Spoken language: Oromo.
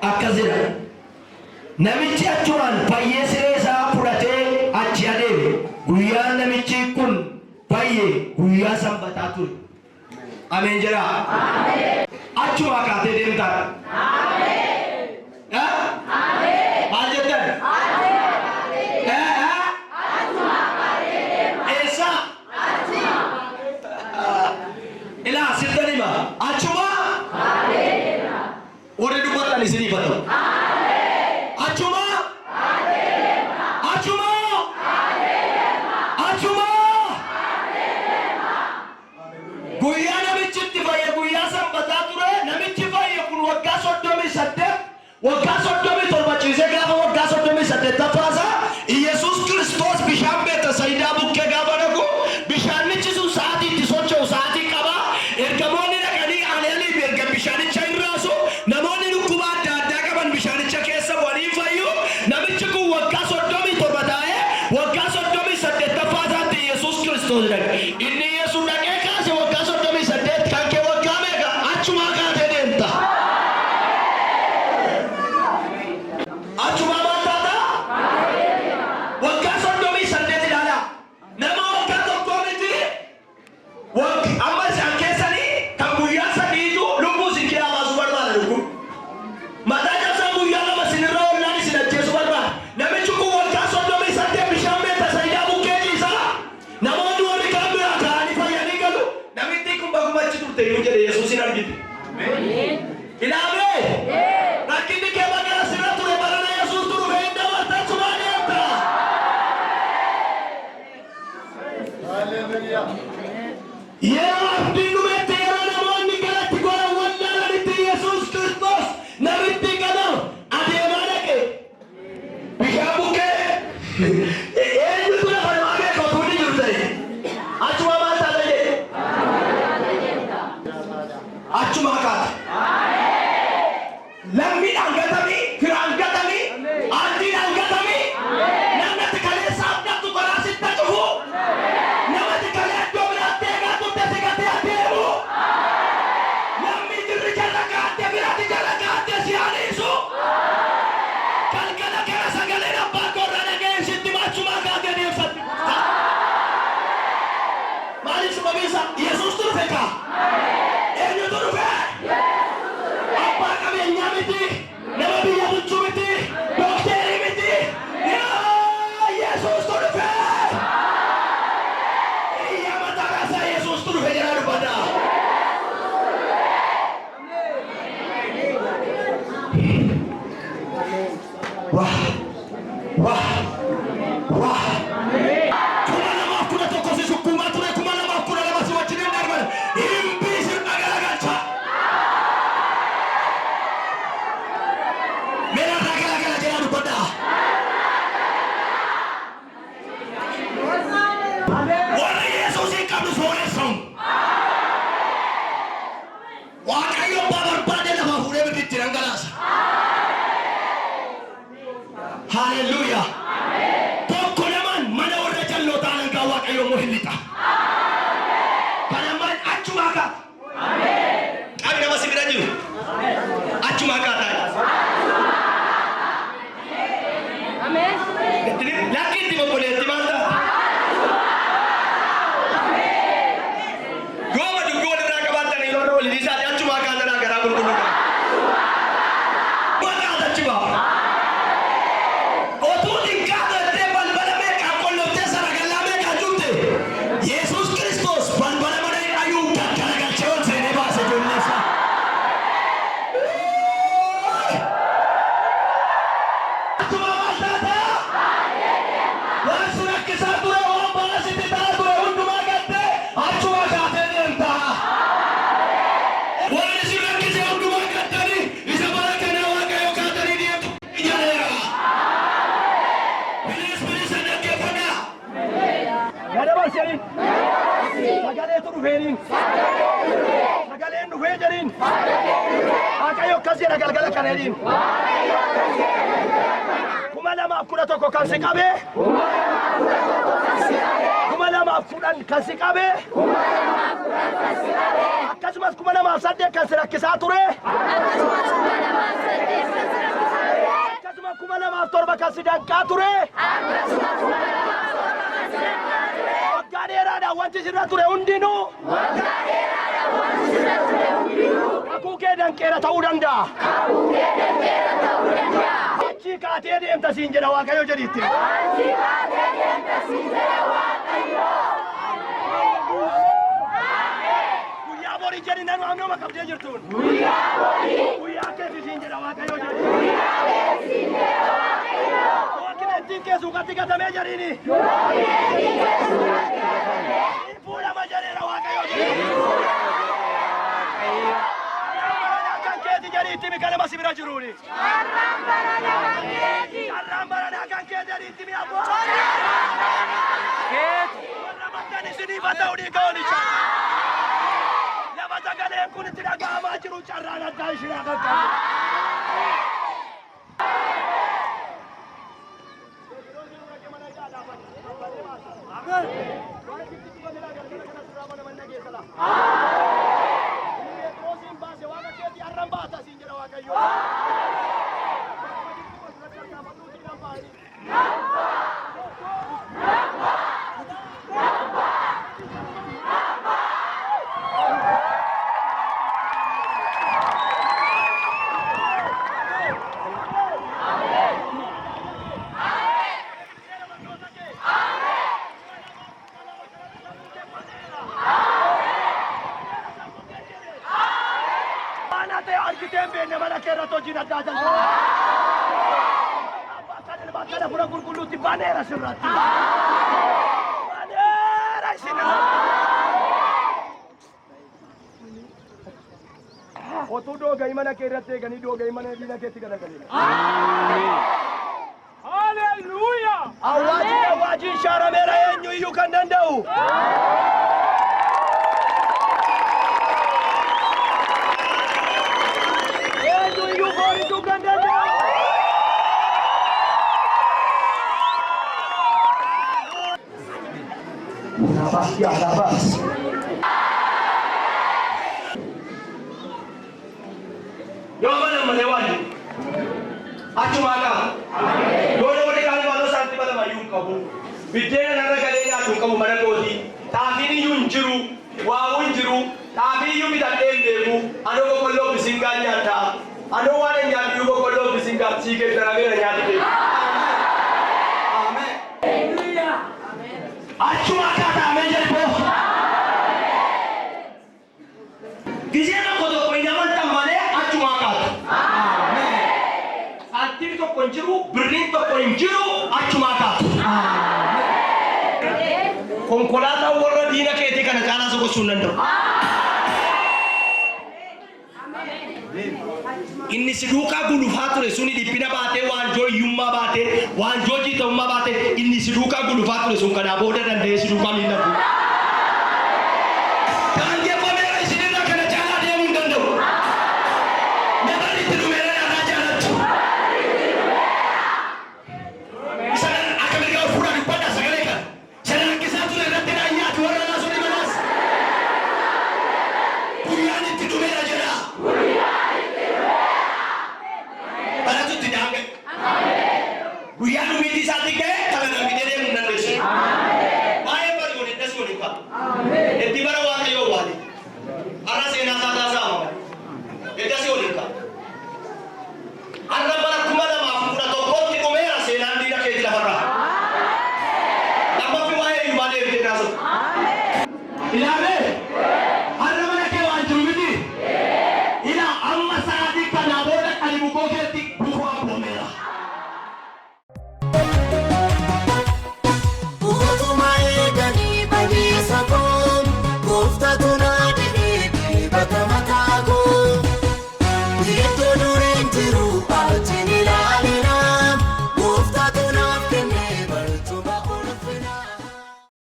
akkasira namichi achumaan fayyee siree isaa fudhatee achi adeeme. Guyyaa namichi kun fayyee guyyaa sanbataa ture. Ameen jedha. Achuma kaatee deemtaa. Maal jettan? Eessa? Ilaa sittani ma achuma warri dubbatan isiniif haa ta'u. Achuma guyyaa namichitti fayye guyyaa sanbataa ture. Namichi fayye kun waggaa 38 waggaa 37 ciisee gaafa waggaa 38 Yesuus Kiristoos bishaan Beetsayidaa bukkee gaafa dhaqu bishaanichi sun sa'aatiitti socho'u sa'aatii qaba. Ergamoonni dhaqanii aleeliif erga bishaanicha irraasu namoonni dhukkuba adda addaa qaban bishaanicha keessa waliin fayyu. Namichi kun waggaa 37 taa'ee waggaa 38 Yesuus Kiristoos dhaqe. Inni Yesuus dhaqee kaase waggaa 38 kan kee waggaa meeqa achuma kaatee deemta. Achuma baataata waggaa 38 ilaala. Nama waggaa tokko miti amma isaan keessanii kan guyyaa sadiitu lubbuu isin kee habaasuu barbaada dhugu. Mataa cabsaan guyyaa lama isinirra ollaan isin ajjeesuu barbaada. Namichi kun waggaa 38 bishaan Beetsayidaa bukkee ciisa. Namoonni warri kaan biraa ka'anii fayyanii galu. Namichi kun bakuma achi turte yoo jedhe Yesuusin argite. Ilaamee rakkinni kee magaalaa sirra ture barana Yesuus turu hin dabartan sumaa deemta. Yeroo abdiin dhumette yeroo namoonni galatti godhan wallaalanitti Yesuus Kiristoos namitti gadam adeemaa dhaqe. Bishaan bukkee eenyutu lafa namaa beeka utuu inni jiru ta'e achuma maal taata jedhe achuma kaata. Lammiidhaan gatamii firaan gatamii aantiidhaan gatamii namni kaleessa abdatu karaa sitta cufu namni kalee iddoo biraatti eegaa turte si gatee adeemu namni jirri jala kaatee biraatti jala kaatee si aaniisu galgala gara sagaleen abbaa korra dhageen sitti machuma kaatee deemsatti maaliif sababiisa Yesuus dhufe kaa eenyutu dhufe abbaa qabeenyaa miti nama biyya bulchuu miti dookterii miti Yesuus dhufe iyya mataa kaasaa Yesuus dhufe jedhaa dubbata. Kuma namaaf 11 si sukkuumaa ture. Kuma namaaf 12 si wajjin hin darban himbii sirna garagalcha. Mera garagalcha jedhaa dubbata. Warri Yesuusin qabdu sooressuun Waaqayyo abbaa barbaade lafa fuudhee biditti dhangalaasa. Hallelujah. Tokko naman mana warra jallootaa langaa Waaqayyo moo hin lixa. Kanamaan achuma kaata. Qabi nama si bira jiru. Achuma kaata. Lakkiitti bobboleetti maal ta'a? Gooma dubbii walirraa qabaatanii yoo ta'u waliin isaati achuma kaata garaa qulqulluu qaba. Maqaa achuma. Otuu xiqqaatee balbala meeqaa qolloftee saragalaa meeqaa jurte Yesuus Kiristoos balbala mana ayuu garagalchee ol seenee baase ijoollee isaa. Achuma maal taata? Waan si rakkisaa ture waan baasitti ta'aa ture hundumaa gattee achuma kaatee deemta. Waan isin rakkisee hundumaa gattanii isa bara kanaa Waaqayyo kaatanii deemtu jedheera. Bilis dhaggeeffadhaa. Gada barsiisaniin sagaleetu dhufeeniin sagaleen dhufee jedhiin Waaqayyo akkas jedha galgala kaneeniin 2011 kan si qabee 2012 lamaaf kudhan kan si qabe. Akkasumas 2008 kan si rakkisaa ture. Akkasumas 2007 kan si danqaa ture. Waggaa dheeraadhaan wanti sirra ture hundinuu. Kakuu kee danqeera ta'uu danda'a. Achii kaatee deemta siin jedha Waaqayyo jedhiitti. Guyyaa borii jedhi nanu amnuma qabdee jirtuun. Guyyaa keessa siin jedha Waaqayyo jedhi. Wakileettiin kee suuqatti gatamee jedhiini. Fuudhama jedheera Waaqayyo jedhi. Jadi timi kana masih bira juruni. Arram barana kan ke dari timi abu. Ramadan di sini batau di kau ni cara. Ya baca kali aku ni tidak gama jiru cara nak kau silakan. Agar. Otu doga imana kerate gani doga imana dina keti gana gani. Hallelujah. Awaji shara mera yenyu yu kandandau. Yenyu yu bori tu kandandau. Nabas ya nabas. Bidena nara galenya tukamu mana kodi tafini yunjiru wa unjiru tafini yumi tatendegu ano ko kollo bisinga nyata ano wane nyati yuko kollo bisinga chike taravera nyati amen haleluya achuma kata amen jeripo gizena kodo ko indaman tamale achuma kata amen atir to konjiru birrin to konjiru achuma kata konkolata warra diina keetii kana caalaa sokosuun danda'u. Inni si duukaa gulufaa ture suni dhiphina baatee waanjoo hiyyummaa baatee waanjoo jiitamummaa baatee inni si duukaa gulufaa ture sun kanaa booda danda'ee si duukaa miila bu'u. Daangeffameera isinirra kana caalaa deemuu hin danda'u. Namoonni itti dhumeera irraa jaallattu. Isaan akka mirgaa fuudhaa dubbadha sagalee kana. Guyyaa dhumiti isaatti ga'e taphata fidee mun dandeessu. Baay'ee bargoon itti asii waliin qabu. Itti bara Waaqayyoo waali. Har'a seenaa isaa taasaa amala. Itti asii waliin qabu. Har'a bara 2011tti dhumeera seenaan diina keetii lafarraa. Lammaffii waa'ee hiyyummaa deebitee taasisu. Ilaalee har'a mana kee waan jiru miti. Ilaa amma sa'aatii kanaa booda qalbii koo keetti